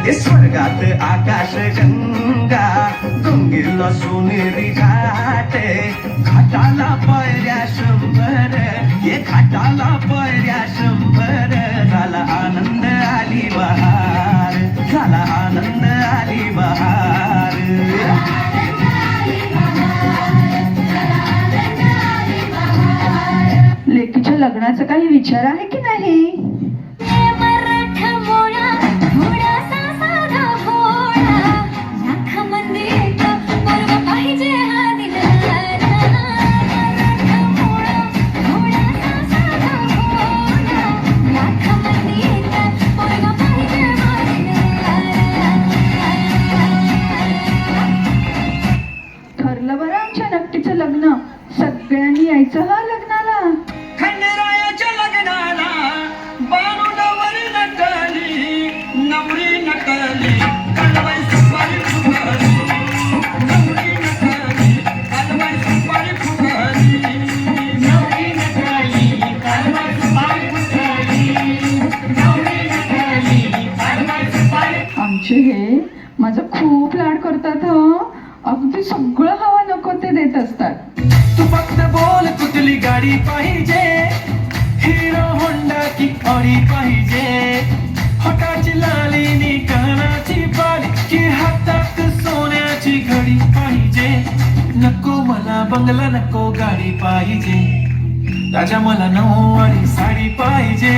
हे स्वर्गात आकाश गंगा गंगेला सोनेरी घाटे घाटाला पायऱ्या 100 हे घाटाला पायऱ्या 100 झाला आनंद आली बहार झाला आनंद आली बहार लेकीच्या लग्नाचा काही विचार आहे की नाही ठरलं बरं आमच्या नक्कीचं लग्न सगळ्यांनी यायचं हा लग्नाला खंडेरायाच्या लग्नाला बानू नवरी नटली नवरी नटली कालबाई सुपारी फुगली नवरी नटली कालबाई सुपारी फुगली नवरी नटली कालबाई सुपारी फुगली नवरी नटली कालबाई सुपारी आमचे हे माझं खूप लाड करतात हं अगदी सगळं हवं नको ते देत असतात तू फक्त बोल कुठली गाडी पाहिजे हिरो होंडा की ऑडी पाहिजे होटाची लाली नी कानाची बाली की हातात सोन्याची घडी पाहिजे नको मला बंगला नको गाडी पाहिजे राजा मला नऊवारी साडी पाहिजे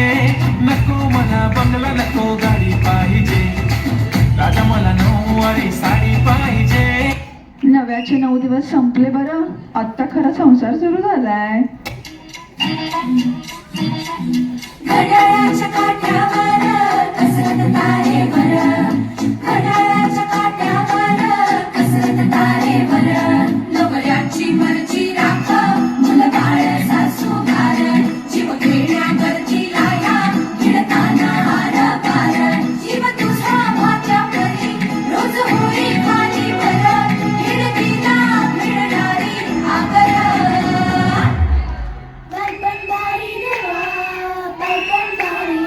नको मला बंगला नको गाडी पाहिजे राजा मला नऊवारी साडी पाहिजे नव्याचे 9 दिवस संपले बरं आत्ता खरा संसार सुरू झालाय घड्याळाच्या काट्यावर कसरत तारेवर घड्याळाच्या काट्यावर कसरत तारेवर नवऱ्याची मर्जी राख मुलबाळ सासू कारण जीव खेळण्यावरची लाया भिडताना हार पार जीव तुझा भात्या परी रोज होई खाली वर हिडतीला मिळणारी आगर बायबंदारी देवा बायबंदारी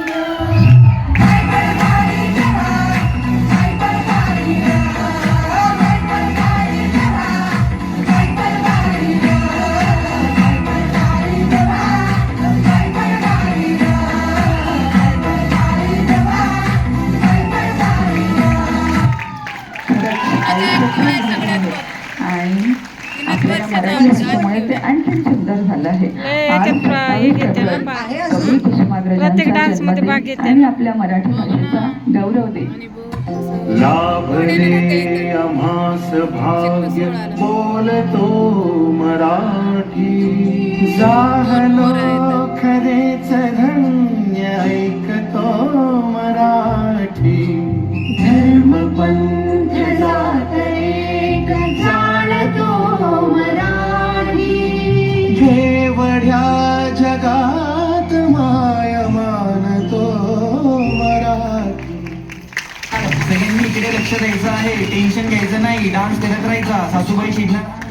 बायबंदारी देवा बायबंदारी बायबंदारी देवा बायबंदारी बायबंदारी देवा बायबंदारी आणि आपल्या मराठी भाषेमुळे ते आणखी सुंदर झालं आहे आज 27 फेब्रुवारी कवी कुसुमाग्रजांचा जन्मदिन आणि आपल्या मराठी भाषेचा गौरव दिन लाभले आम्हास भाग्य बोलतो मराठी जाहलो खरेच धन्य ऐकतो मराठी धर्म पंथ जात एक जाणतो मराठी केवढ्या जगात माय मानतो मराठी सगळ्यांनी इकडे लक्ष द्यायचं आहे टेन्शन घ्यायचं नाही डान्स करत राहायचा सासूबाई शिकणार